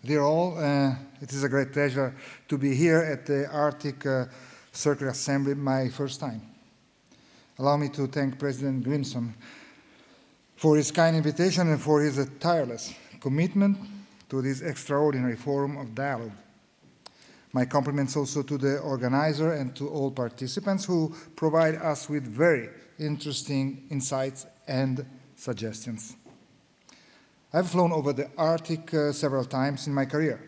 Dear all, it is a great pleasure to be here at the Arctic Circular Assembly, my first time. Allow me to thank President Grimson for his kind invitation and for his tireless commitment to this extraordinary forum of dialogue. My compliments also to the organizer and to all participants who provide us with very interesting insights and suggestions. I've flown over the Arctic several times in my career.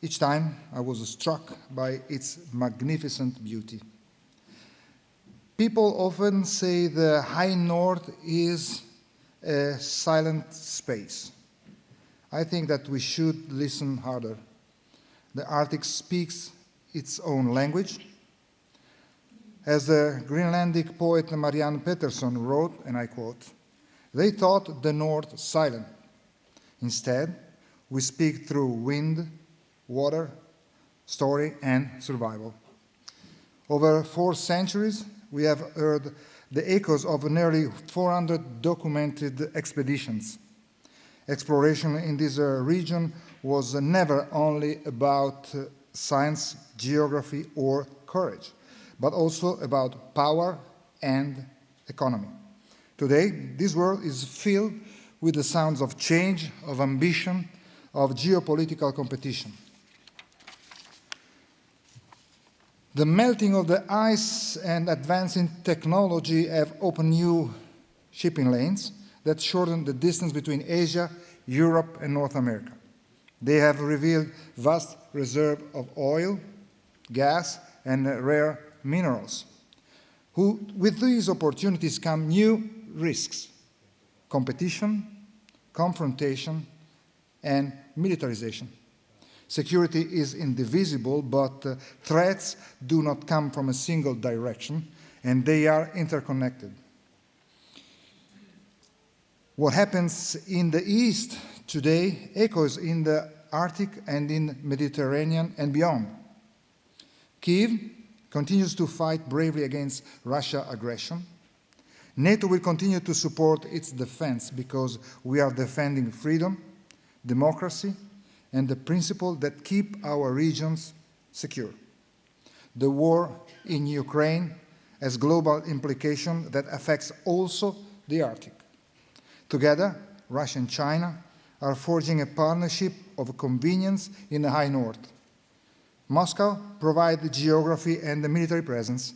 Each time I was struck by its magnificent beauty. People often say the high north is a silent space. I think that we should listen harder. The Arctic speaks its own language. As the Greenlandic poet Marianne Pettersson wrote, and I quote, "They thought the north silent. Instead, we speak through wind, water, story, and survival." Over 4 centuries, we have heard the echoes of nearly 400 documented expeditions. Exploration in this region was never only about science, geography, or courage, but also about power and economy. Today, this world is filled with the sounds of change, of ambition, of geopolitical competition. The melting of the ice and advancing technology have opened new shipping lanes that shorten the distance between Asia, Europe, and North America. They have revealed vast reserves of oil, gas, and rare minerals. With these opportunities come new risks: competition, confrontation, and militarization. Security is indivisible, but threats do not come from a single direction, and they are interconnected. What happens in the East today echoes in the Arctic and in Mediterranean and beyond. Kyiv continues to fight bravely against Russia's aggression. NATO will continue to support its defense because we are defending freedom, democracy, and the principles that keep our regions secure. The war in Ukraine has global implications that affects also the Arctic. Together, Russia and China are forging a partnership of convenience in the high north. Moscow provides the geography and the military presence,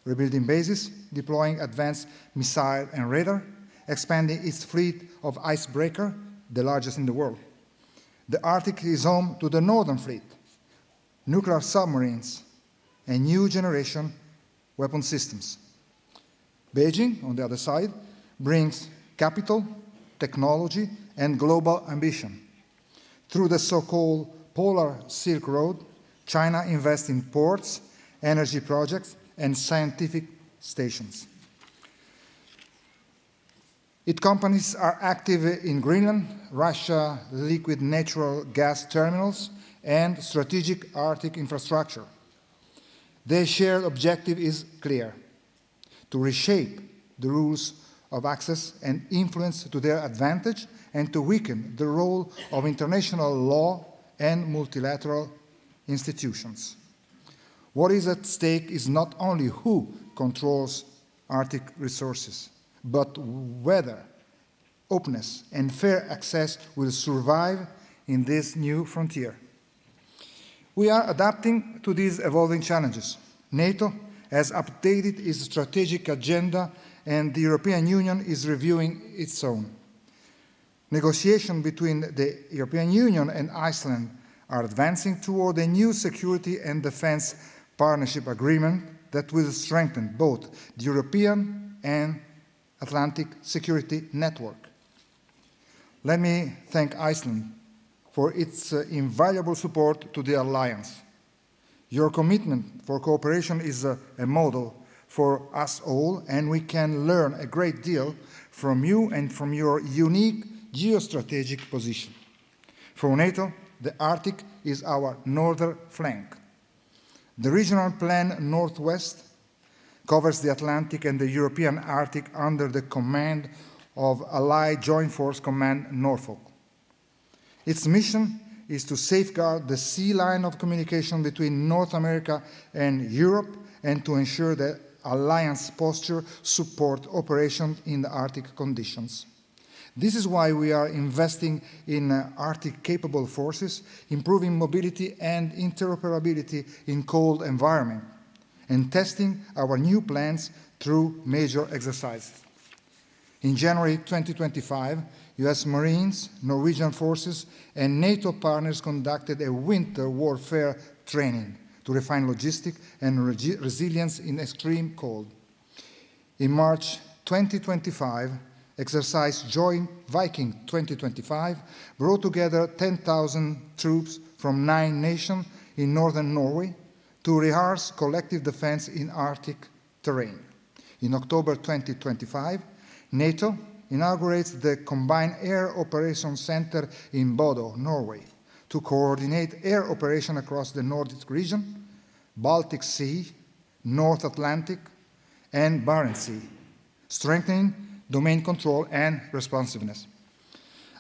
rebuilding bases, deploying advanced missile and radar, expanding its fleet of icebreaker, the largest in the world. The Arctic is home to the Northern Fleet, nuclear submarines, and new generation weapon systems. Beijing, on the other side, brings capital, technology, and global ambition. Through the so-called Polar Silk Road, China invests in ports, energy projects, and scientific stations. Its companies are active in Greenland, Russia liquid natural gas terminals, and strategic Arctic infrastructure. Their shared objective is clear: to reshape the rules of access and influence to their advantage, and to weaken the role of international law and multilateral institutions. What is at stake is not only who controls Arctic resources, but whether openness and fair access will survive in this new frontier. We are adapting to these evolving challenges. NATO has updated its strategic agenda, and the European Union is reviewing its own. Negotiations between the European Union and Iceland are advancing toward a new security and defense partnership agreement that will strengthen both the European and Atlantic security network. Let me thank Iceland for its invaluable support to the alliance. Your commitment for cooperation is a model for us all, and we can learn a great deal from you and from your unique geostrategic position. For NATO, the Arctic is our northern flank. The regional plan Northwest covers the Atlantic and the European Arctic under the command of Allied Joint Force Command Norfolk. Its mission is to safeguard the sea line of communication between North America and Europe and to ensure that alliance posture support operations in the Arctic conditions. This is why we are investing in Arctic-capable forces, improving mobility and interoperability in cold environments, and testing our new plans through major exercises. In January 2025, US Marines, Norwegian forces, and NATO partners conducted a winter warfare training to refine logistics and resilience in extreme cold. In March 2025, Exercise Joint Viking 2025 brought together 10,000 troops from 9 nations in northern Norway to rehearse collective defense in Arctic terrain. In October 2025, NATO inaugurates the Combined Air Operations Center in Bodo, Norway, to coordinate air operation across the Nordic region, Baltic Sea, North Atlantic, and Barents Sea, strengthening domain control and responsiveness.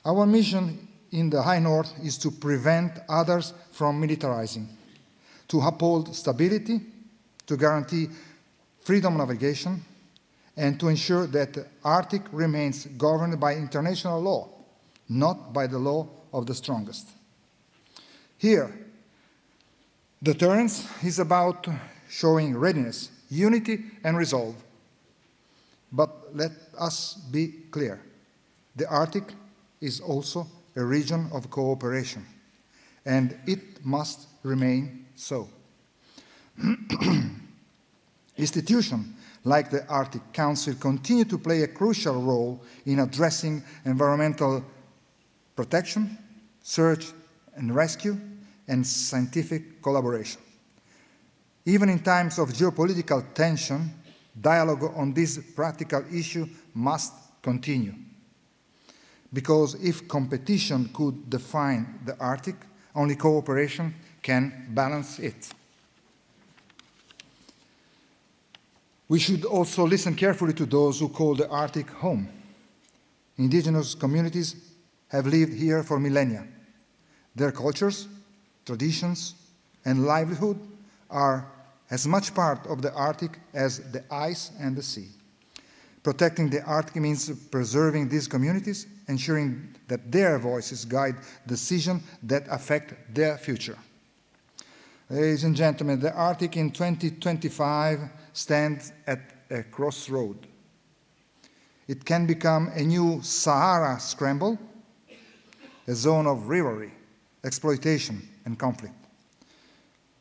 Our mission in the High North is to prevent others from militarizing, to uphold stability, to guarantee freedom of navigation, and to ensure that the Arctic remains governed by international law, not by the law of the strongest. Here, deterrence is about showing readiness, unity, and resolve. But let us be clear. The Arctic is also a region of cooperation, and it must remain so. Institutions like the Arctic Council continue to play a crucial role in addressing environmental protection, search and rescue, and scientific collaboration. Even in times of geopolitical tension, dialogue on this practical issue must continue. Because if competition could define the Arctic, only cooperation can balance it. We should also listen carefully to those who call the Arctic home. Indigenous communities have lived here for millennia. Their cultures, traditions, and livelihood are as much part of the Arctic as the ice and the sea. Protecting the Arctic means preserving these communities, ensuring that their voices guide decisions that affect their future. Ladies and gentlemen, the Arctic in 2025 stands at a crossroad. It can become a new Sahara scramble, a zone of rivalry, exploitation, and conflict.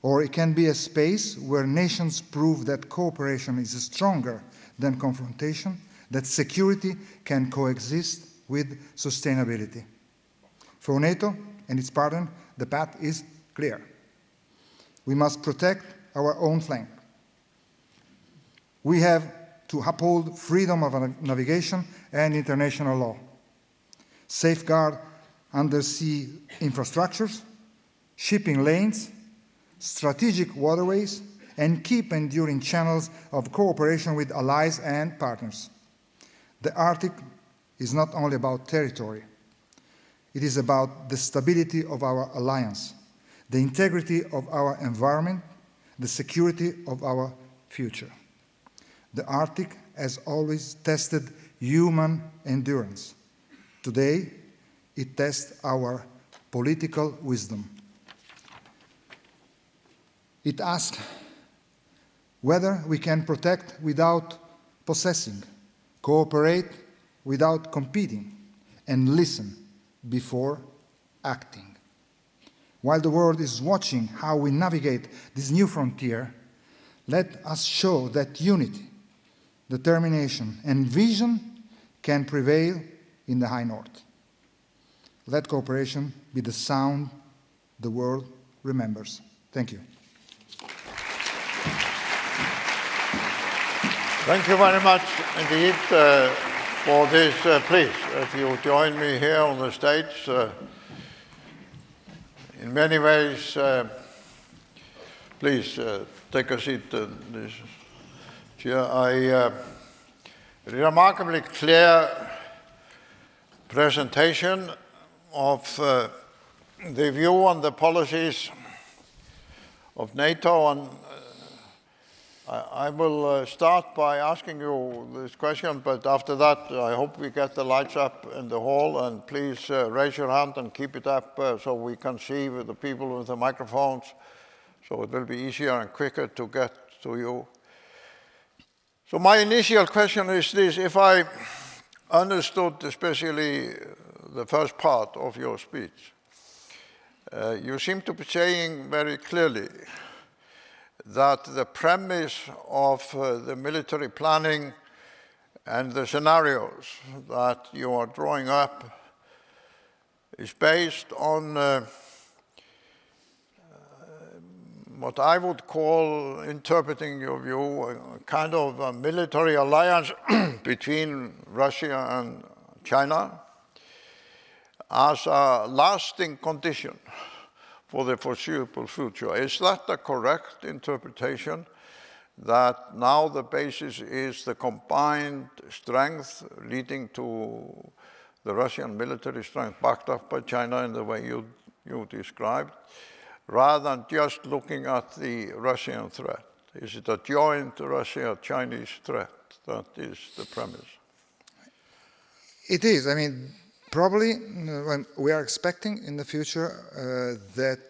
Or it can be a space where nations prove that cooperation is stronger than confrontation, that security can coexist with sustainability. For NATO and its partners, the path is clear. We must protect our own flank. We have to uphold freedom of navigation and international law, safeguard undersea infrastructures, shipping lanes, strategic waterways, and keep enduring channels of cooperation with allies and partners. The Arctic is not only about territory. It is about the stability of our alliance, the integrity of our environment, the security of our future. The Arctic has always tested human endurance. Today, it tests our political wisdom. It asks whether we can protect without possessing, cooperate without competing, and listen before acting. While the world is watching how we navigate this new frontier, let us show that unity, determination, and vision can prevail in the High North. Let cooperation be the sound the world remembers. Thank you. Thank you very much indeed for this. Please, if you join me here on the stage, in many ways, please take a seat. This chair. A remarkably clear presentation of the view on the policies of NATO, and I will start by asking you this question, but after that, I hope we get the lights up in the hall, and please raise your hand and keep it up so we can see with the people with the microphones, so it will be easier and quicker to get to you. So my initial question is this: if I understood especially the first part of your speech, you seem to be saying very clearly that the premise of the military planning and the scenarios that you are drawing up is based on what I would call, interpreting your view, a kind of a military alliance between Russia and China as a lasting condition for the foreseeable future. Is that the correct interpretation, that now the basis is the combined strength leading to the Russian military strength backed up by China in the way you described, rather than just looking at the Russian threat? Is it a joint Russia-Chinese threat that is the premise? It is. I mean, probably when we are expecting in the future that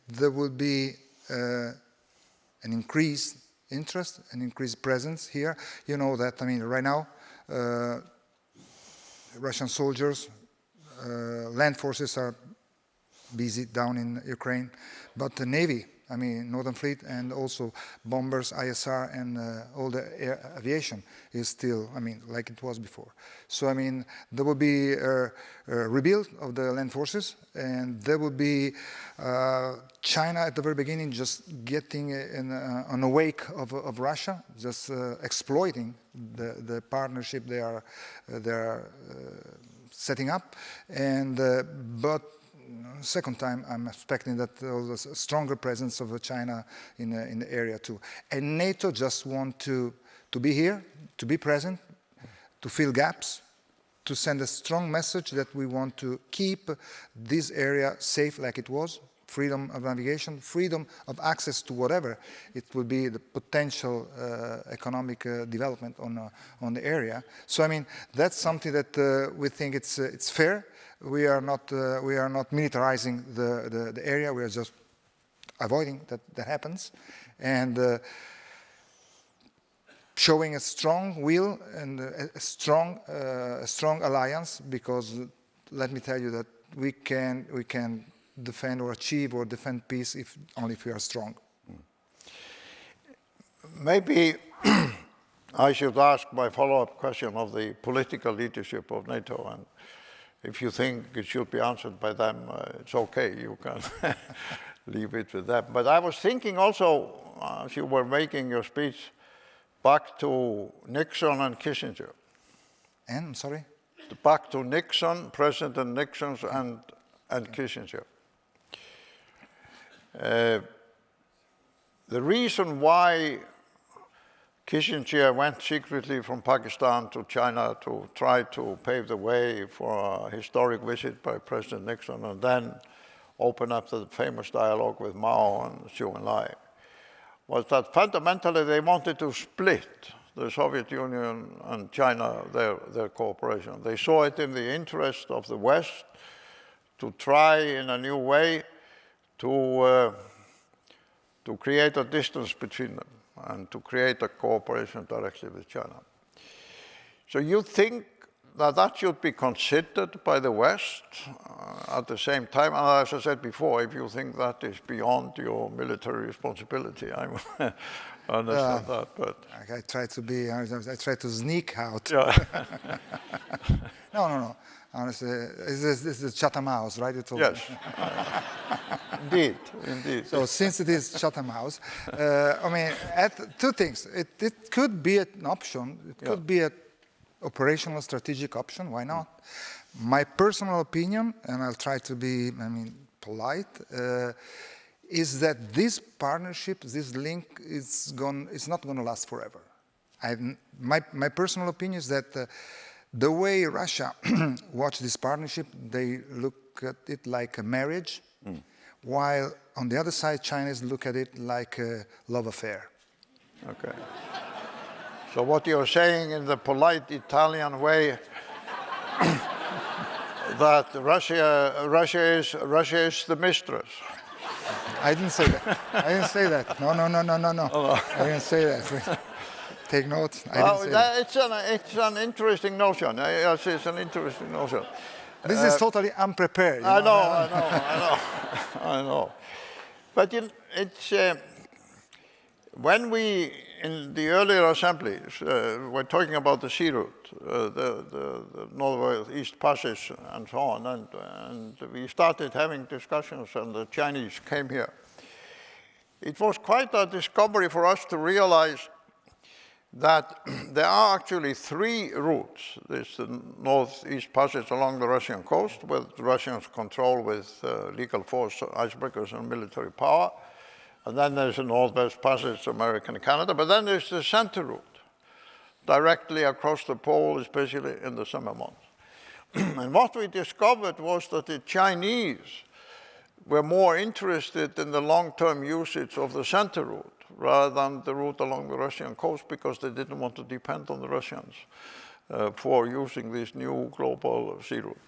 there will be an increased interest, an increased presence here. You know that, I mean, right now, Russian soldiers, land forces are busy down in Ukraine, but the Navy, I mean, Northern Fleet, and also bombers, ISR, and all the air aviation is still, I mean, like it was before. So, I mean, there will be a rebuild of the land forces, and there will be China at the very beginning just getting on the wake of Russia, just exploiting the partnership they are setting up, and but second time, I'm expecting that there was a stronger presence of China in the area too. And NATO just want to be here, to be present, to fill gaps, to send a strong message that we want to keep this area safe like it was, freedom of navigation, freedom of access to whatever it will be the potential economic development on the area. So I mean, that's something that we think it's fair. We are not militarizing the area. We are just avoiding that happens, and showing a strong will and a strong alliance. Because let me tell you that we can defend or achieve or defend peace only if we are strong. Maybe I should ask my follow-up question of the political leadership of NATO, and if you think it should be answered by them, it's okay, you can leave it with them. But I was thinking also, as you were making your speech, back to Nixon and Kissinger. And, I'm sorry? Back to Nixon, President Nixon and Kissinger. The reason why Kissinger went secretly from Pakistan to China to try to pave the way for a historic visit by President Nixon, and then open up the famous dialogue with Mao and Zhou Enlai, was that fundamentally they wanted to split the Soviet Union and China, their cooperation. They saw it in the interest of the West to try in a new way to create a distance between them and to create a cooperation directly with China. So you think that should be considered by the West at the same time? And as I said before, if you think that is beyond your military responsibility, I understand that. But I try to sneak out. Yeah. No. Honestly, this is Chatham House, right? Yes. Indeed. So since it is Chatham House, I mean, two things. It could be an option. It could be an operational strategic option. Why not? My personal opinion, and I'll try to be, polite, is that this partnership, this link, is not going to last forever. My personal opinion is that The way Russia watch this partnership, they look at it like a marriage, while on the other side, Chinese look at it like a love affair. Okay. So what you're saying in the polite Italian way, that Russia is the mistress. I didn't say that. I didn't say that. No. I didn't say that. Take note. I didn't say that. It's an interesting notion. Yes, it's an interesting notion. This is totally unprepared. I know. But it's when we, in the earlier assemblies, were talking about the sea route, the northwest passage and so on, and we started having discussions, and the Chinese came here. It was quite a discovery for us to realize that there are actually three routes. There's the northeast passage along the Russian coast, with Russians control with legal force, icebreakers, and military power. And then there's the northwest passage, America and Canada. But then there's the center route, directly across the pole, especially in the summer months. And what we discovered was that the Chinese were more interested in the long-term usage of the center route rather than the route along the Russian coast, because they didn't want to depend on the Russians for using this new global sea route.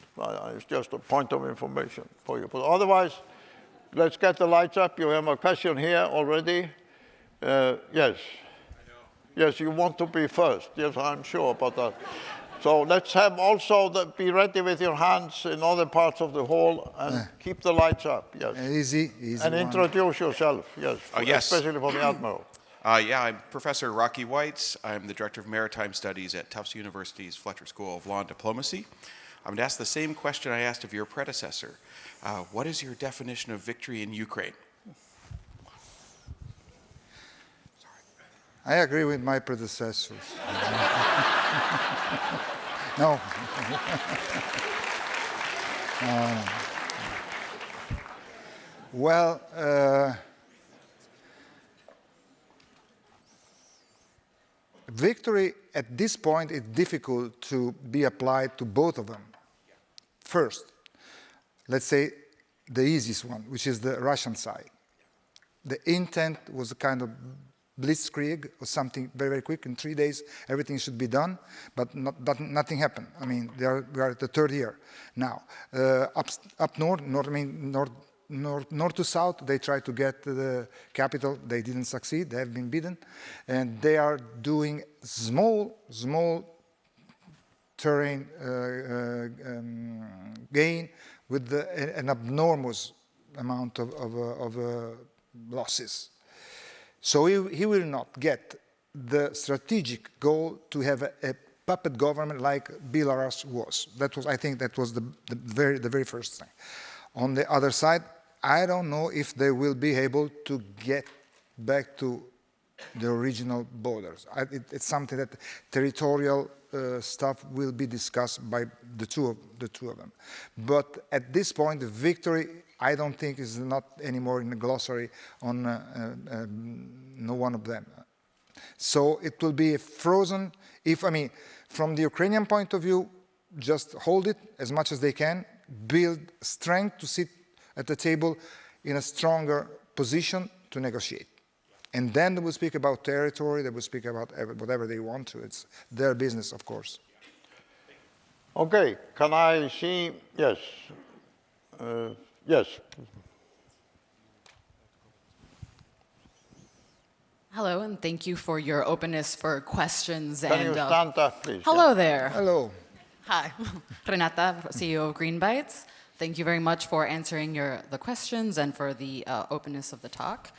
It's just a point of information for you. But otherwise, let's get the lights up. You have a question here already. Yes. Yes, you want to be first. Yes, I'm sure about that. So let's have also be ready with your hands in other parts of the hall and keep the lights up. Yes. Easy. And introduce yourself. Yes. Yes. Especially for the Admiral. Yeah, I'm Professor Rocky Weitz. I'm the Director of Maritime Studies at Tufts University's Fletcher School of Law and Diplomacy. I'm going to ask the same question I asked of your predecessor. What is your definition of victory in Ukraine? I agree with my predecessors. No. Well, victory at this point is difficult to be applied to both of them. First, let's say the easiest one, which is the Russian side. The intent was a kind of blitzkrieg or something very, very quick. In 3 days, everything should be done, but nothing happened. I mean, we are at the third year now. Up north to south, they tried to get to the capital. They didn't succeed. They have been beaten. And they are doing small terrain gain with an enormous amount of losses. So he will not get the strategic goal to have a puppet government like Belarus was. I think that was the very first thing. On the other side, I don't know if they will be able to get back to the original borders. It's something that territorial stuff will be discussed by the two of them. But at this point, the victory, I don't think, is not anymore in the glossary on no one of them. So it will be frozen. From the Ukrainian point of view, just hold it as much as they can, build strength to sit at the table in a stronger position to negotiate. And then they will speak about territory, they will speak about whatever they want to. It's their business, of course. Okay, can I see? Yes. Yes. Hello, and thank you for your openness for questions. Can you stand up, please? Hello there. Hello. Hi, Renata, CEO of Green Bites. Thank you very much for answering the questions and for the openness of the talk.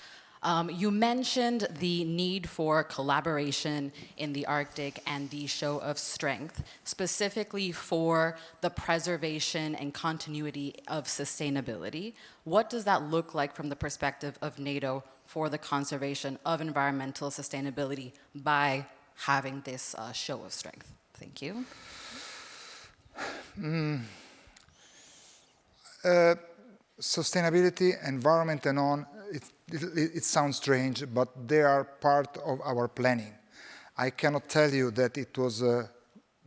You mentioned the need for collaboration in the Arctic and the show of strength, specifically for the preservation and continuity of sustainability. What does that look like from the perspective of NATO for the conservation of environmental sustainability by having this show of strength? Thank you. Sustainability, environment, and on. It sounds strange, but they are part of our planning. I cannot tell you that it was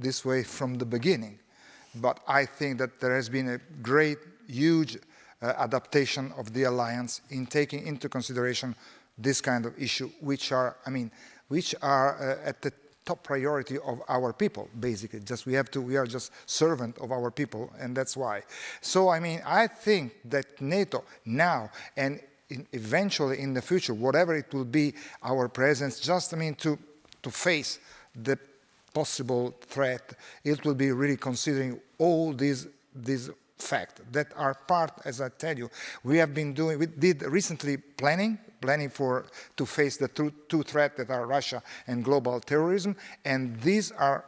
this way from the beginning. But I think that there has been a great, huge adaptation of the alliance in taking into consideration this kind of issue, which are at the top priority of our people, basically. We are just servant of our people, and that's why. So, I think that NATO now and eventually in the future, whatever it will be, our presence, to face the possible threat, it will be really considering all these facts that are part, as I tell you, we did recently planning to face the two threats that are Russia and global terrorism, and these are,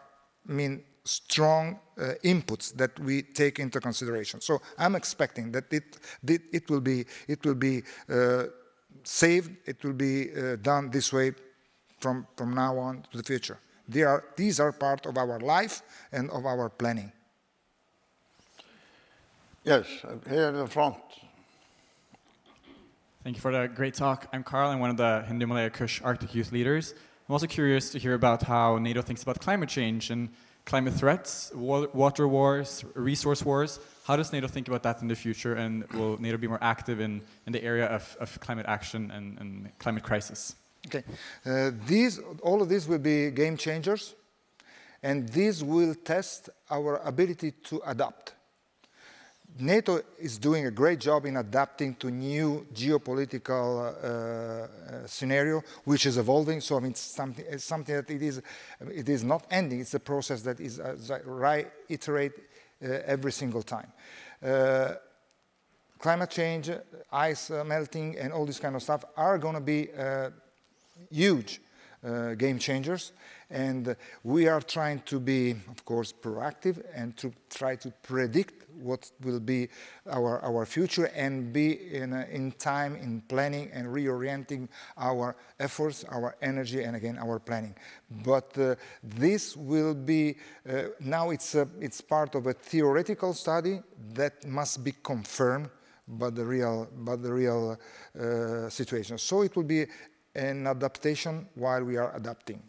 strong inputs that we take into consideration. So I'm expecting that it will be saved, it will be done this way from now on to the future. These are part of our life and of our planning. Yes, here in the front. Thank you for the great talk. I'm Carl. I'm one of the Hindu Malaya Kush Arctic Youth leaders. I'm also curious to hear about how NATO thinks about climate change and climate threats, water wars, resource wars. How does NATO think about that in the future, and will NATO be more active in the area of climate action and climate crisis? Okay, all of these will be game changers, and these will test our ability to adapt. NATO is doing a great job in adapting to new geopolitical scenario, which is evolving. So it's something that it is not ending. It's a process that is reiterate every single time. Climate change, ice melting, and all this kind of stuff are going to be huge game changers. And we are trying to be, of course, proactive and to try to predict what will be our future and be in time in planning and reorienting our efforts, our energy, and again, our planning. But this will be, now it's part of a theoretical study that must be confirmed by the real situation. So it will be an adaptation while we are adapting.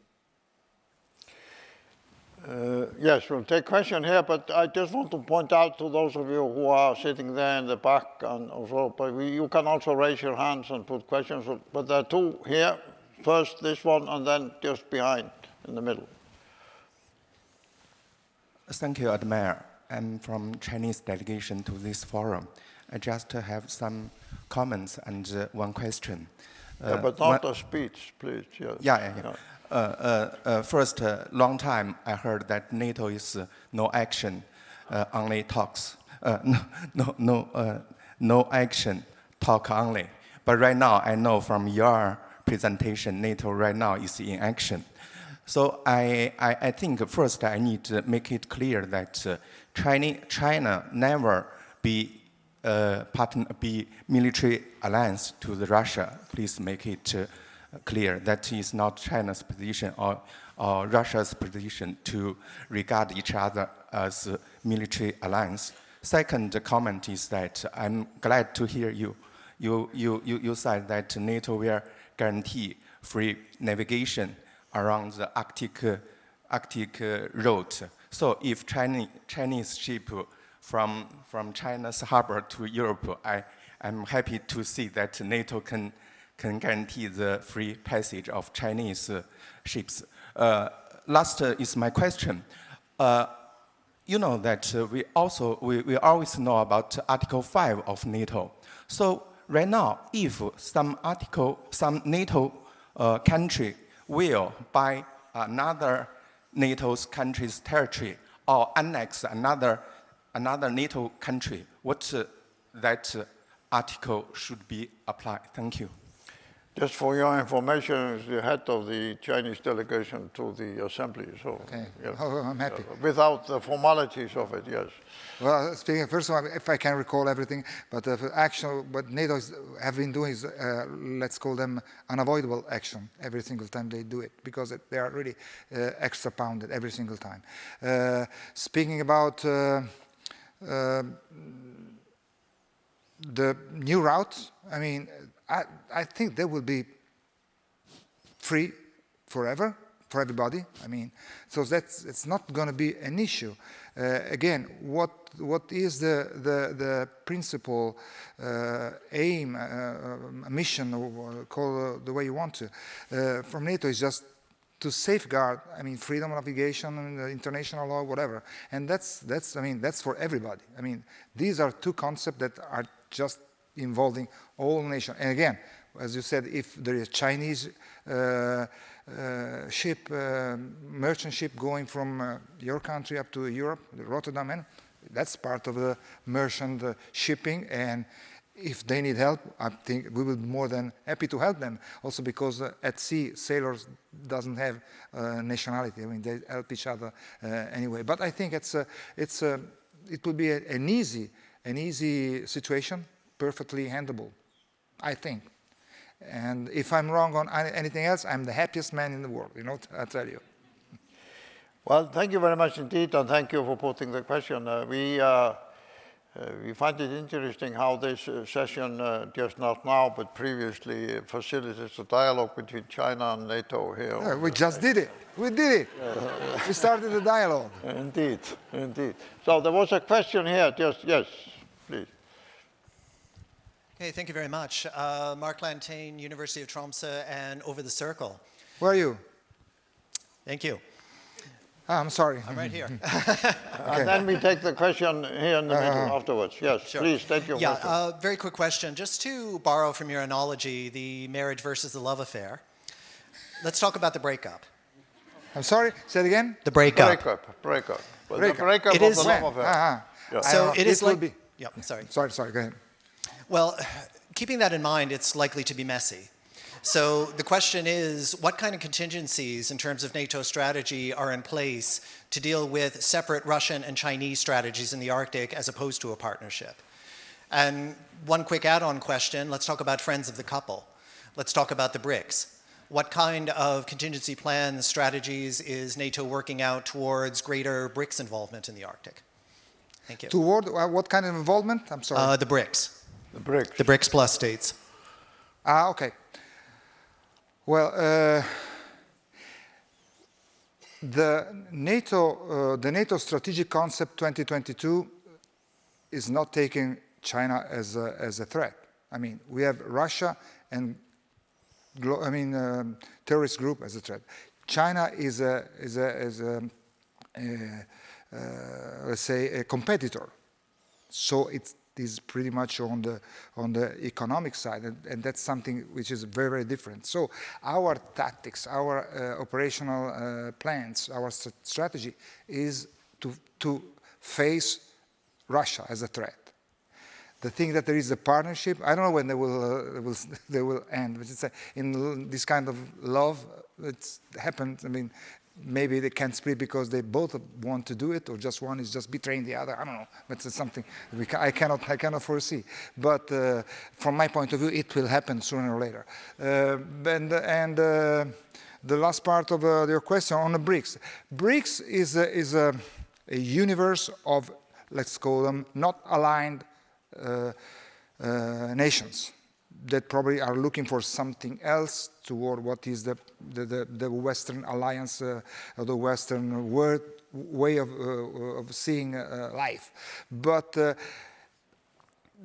Yes, we'll take question here, but I just want to point out to those of you who are sitting there in the back and also, but you can also raise your hands and put questions, but there are two here. First this one, and then just behind in the middle. Thank you, Admiral. I'm from Chinese delegation to this forum. I just have some comments and one question. But not a speech, please. Yeah. First, long time I heard that NATO is no action, only talks. No action, talk only. But right now, I know from your presentation, NATO right now is in action. So I think first I need to make it clear that China never be military alliance to the Russia. Please make it clear that is not China's position or Russia's position to regard each other as a military alliance. Second comment is that I'm glad to hear you said that NATO will guarantee free navigation around the Arctic route. So if Chinese ship from China's harbor to Europe, I'm happy to see that NATO can guarantee the free passage of Chinese ships. Last is my question. You know that we always know about Article 5 of NATO. So right now, if some NATO country will buy another NATO's country's territory or annex another NATO country, what that article should be applied? Thank you. Just for your information, is the head of the Chinese delegation to the assembly. So, okay. Yes. Oh, I'm happy. Without the formalities of it, yes. Well, speaking first of all, if I can recall everything, but what NATO have been doing is, let's call them unavoidable action every single time they do it, because they are really extra pounded every single time. Speaking about the new routes, I mean, I think they will be free forever for everybody. I mean, so it's not going to be an issue. Again, what is the principal aim, mission, or call the way you want to, from NATO is just to safeguard, I mean, freedom of navigation and international law, whatever. And that's for everybody. I mean, these are two concepts that are just involving all nations. And again, as you said, if there is Chinese ship, merchant ship going from your country up to Europe, Rotterdam, and that's part of the merchant shipping. And if they need help, I think we will be more than happy to help them. Also because at sea, sailors doesn't have nationality. I mean, they help each other anyway. But I think it will be an easy situation, perfectly handleable, I think. And if I'm wrong on anything else, I'm the happiest man in the world, you know, I tell you. Well, thank you very much indeed, and thank you for putting the question. We find it interesting how this session, just not now, but previously, facilitates a dialogue between China and NATO here. Yeah, we just did it. We did it. We started the dialogue. Indeed, indeed. So there was a question here, yes, please. Okay, thank you very much. Mark Lantain, University of Tromsø, and Over the Circle. Where are you? Thank you. I'm sorry. I'm right here. Okay. And then we take the question here in the middle afterwards. Yes, Sure. please take your question. Yeah, very quick question. Just to borrow from your analogy, the marriage versus the love affair, let's talk about the breakup. I'm sorry, say it again? The breakup. Breakup. Well, Breakup. the breakup It of is- the love affair. Yeah. So it is will like... be. Yeah, sorry. Sorry, go ahead. Well, keeping that in mind, it's likely to be messy. So the question is, what kind of contingencies in terms of NATO strategy are in place to deal with separate Russian and Chinese strategies in the Arctic as opposed to a partnership? And one quick add-on question, let's talk about friends of the couple. Let's talk about the BRICS. What kind of contingency plans, strategies is NATO working out towards greater BRICS involvement in the Arctic? Thank you. Toward what kind of involvement? I'm sorry. The BRICS. The BRICS. The BRICS plus states. Okay. Well, the NATO strategic concept 2022 is not taking China as a threat. I mean, we have Russia and terrorist group as a threat. China is let's say a competitor, so it is pretty much on the economic side, and that's something which is very, very different. So our tactics, our operational plans, our strategy is to face Russia as a threat. The thing that there is a partnership, I don't know when they will end, but it's in this kind of love, it's happened. I mean, maybe they can't split because they both want to do it, or just one is just betraying the other. I don't know, but it's something I cannot foresee. But from my point of view, it will happen sooner or later. The last part of your question on the BRICS. BRICS is a universe of, let's call them, not aligned nations that probably are looking for something else toward what is the Western alliance, or the Western world way of seeing life. But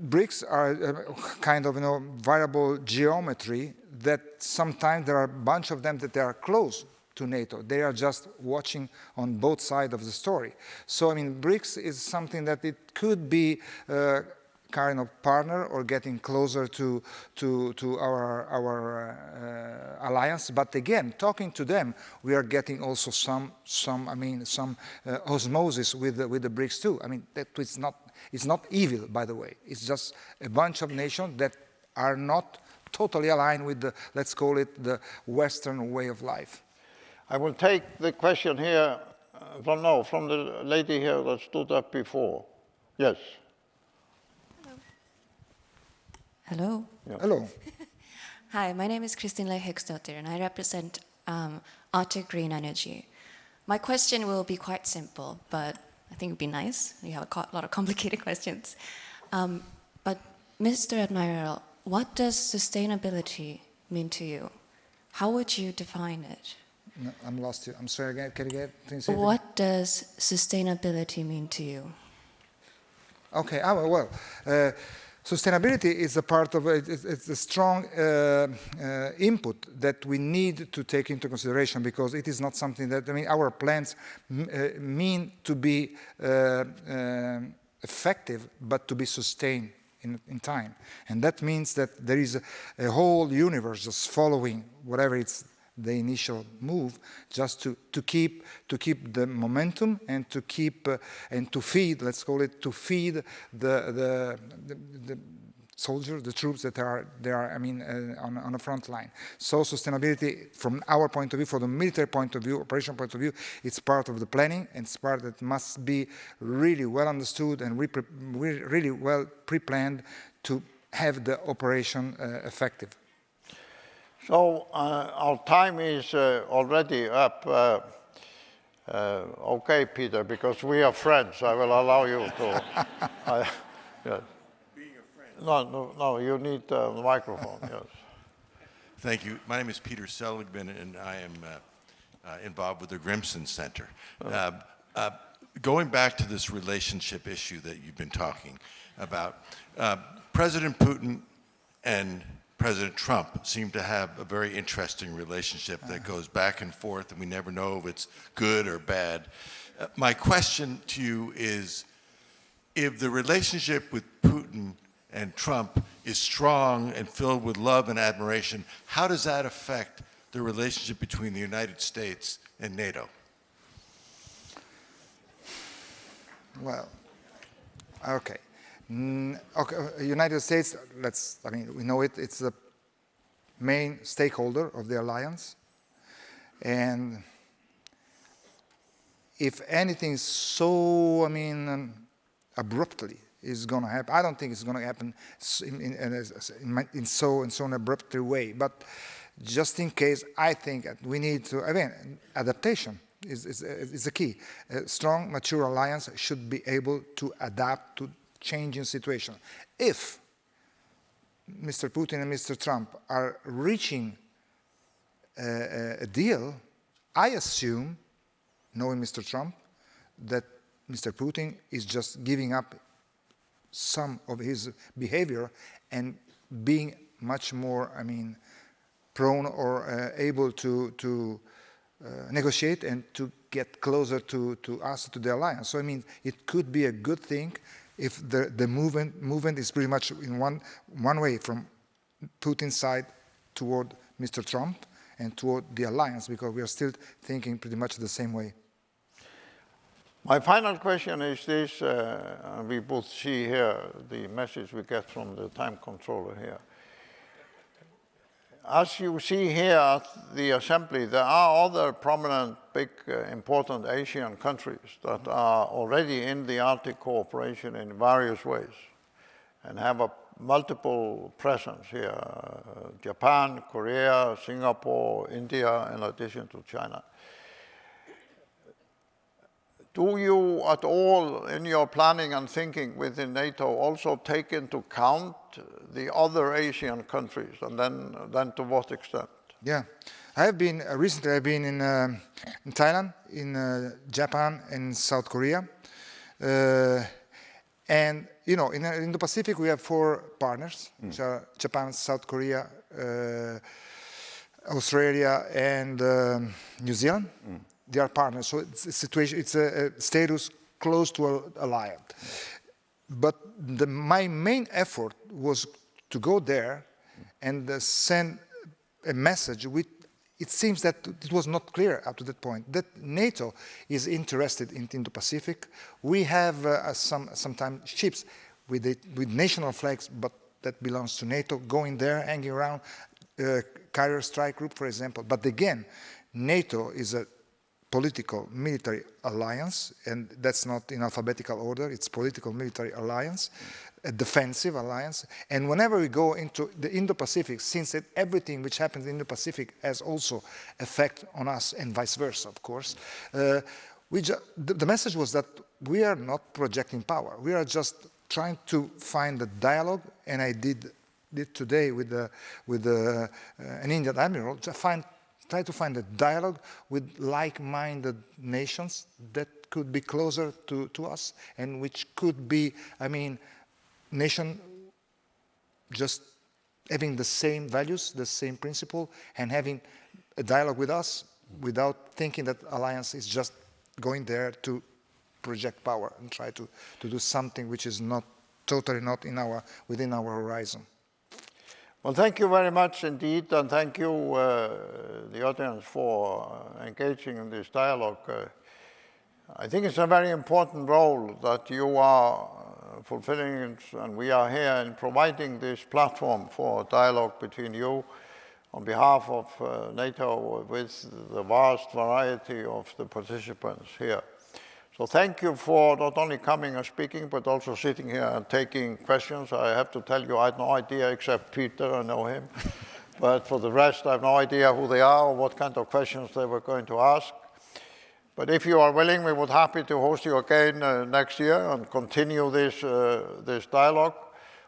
BRICS are a kind of variable geometry that sometimes there are a bunch of them that they are close to NATO. They are just watching on both sides of the story. So I mean, BRICS is something that it could be kind of partner or getting closer to our alliance. But again, talking to them, we are getting also some osmosis with the BRICS too. I mean, that it's not evil, by the way. It's just a bunch of nations that are not totally aligned with the, let's call it, the Western way of life. I will take the question here from the lady here that stood up before. Yes. Hello. Yeah. Hello. Hi, my name is Kristin Högsdotter, and I represent Arctic Green Energy. My question will be quite simple, but I think it would be nice. You have a lot of complicated questions. But Mr. Admiral, what does sustainability mean to you? How would you define it? No, I'm lost here. I'm sorry again. Can you say it again? What does sustainability mean to you? Okay, sustainability is a part of it. It's a strong input that we need to take into consideration, because it is not something that, our plans mean to be effective, but to be sustained in time. And that means that there is a whole universe just following whatever it's the initial move, just to keep the momentum and to keep and to feed, let's call it, to feed the soldiers, the troops that are there. On the front line. So sustainability, from our point of view, from the military point of view, operation point of view, it's part of the planning, and it's part that must be really well understood and really well pre-planned to have the operation effective. So our time is already up. Okay, Peter, because we are friends, I will allow you to. Yes. Being a friend. No, you need the microphone, yes. Thank you. My name is Peter Seligman, and I am involved with the Grimson Center. Going back to this relationship issue that you've been talking about, President Putin and President Trump seem to have a very interesting relationship that goes back and forth, and we never know if it's good or bad. My question to you is, if the relationship with Putin and Trump is strong and filled with love and admiration, how does that affect the relationship between the United States and NATO? Well, okay. United States, we know it, it's the main stakeholder of the alliance. And if anything so, abruptly is going to happen, I don't think it's going to happen in so an abrupt way. But just in case, I think we need to, adaptation is the key. A strong, mature alliance should be able to adapt to changing situation. If Mr. Putin and Mr. Trump are reaching a deal, I assume, knowing Mr. Trump, that Mr. Putin is just giving up some of his behavior and being much more, prone or able to negotiate and to get closer to us, to the alliance. So, it could be a good thing if the movement is pretty much in one way, from Putin's side toward Mr. Trump and toward the alliance, because we are still thinking pretty much the same way. My final question is this, we both see here the message we get from the time controller here. As you see here at the assembly, there are other prominent, big, important Asian countries that are already in the Arctic cooperation in various ways and have a multiple presence here. Japan, Korea, Singapore, India, in addition to China. Do you at all, in your planning and thinking within NATO, also take into account the other Asian countries, and then to what extent? Yeah, I have been, recently I've been in Thailand, in Japan, and South Korea. And, in the Pacific we have 4 partners, which are Japan, South Korea, Australia, and New Zealand. They are partners, so it's a situation. It's a status close to allied. But my main effort was to go there and send a message. It seems that it was not clear up to that point that NATO is interested in the Pacific. We have sometimes ships with national flags, but that belongs to NATO, going there, hanging around, carrier strike group, for example. But again, NATO is a political military alliance, and that's not in alphabetical order, it's political military alliance, a defensive alliance. And whenever we go into the Indo-Pacific, since everything which happens in the Pacific has also effect on us and vice versa, of course, the message was that we are not projecting power. We are just trying to find a dialogue, and I did today with an Indian admiral, to try to find a dialogue with like-minded nations that could be closer to us and which could be, I mean, nation just having the same values, the same principle, and having a dialogue with us without thinking that alliance is just going there to project power and try to do something which is not totally not within our horizon. Well, thank you very much indeed, and thank you, the audience, for engaging in this dialogue. I think it's a very important role that you are fulfilling, and we are here in providing this platform for dialogue between you on behalf of NATO with the vast variety of the participants here. So thank you for not only coming and speaking, but also sitting here and taking questions. I have to tell you, I had no idea, except Peter, I know him. But for the rest, I have no idea who they are or what kind of questions they were going to ask. But if you are willing, we would be happy to host you again next year and continue this dialogue,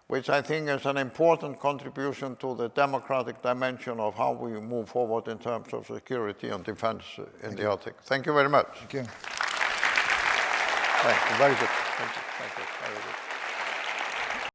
which I think is an important contribution to the democratic dimension of how we move forward in terms of security and defense in the Arctic. Thank you very much. Thank you. Thank you. Very good. Thank you. Thank you. Very good.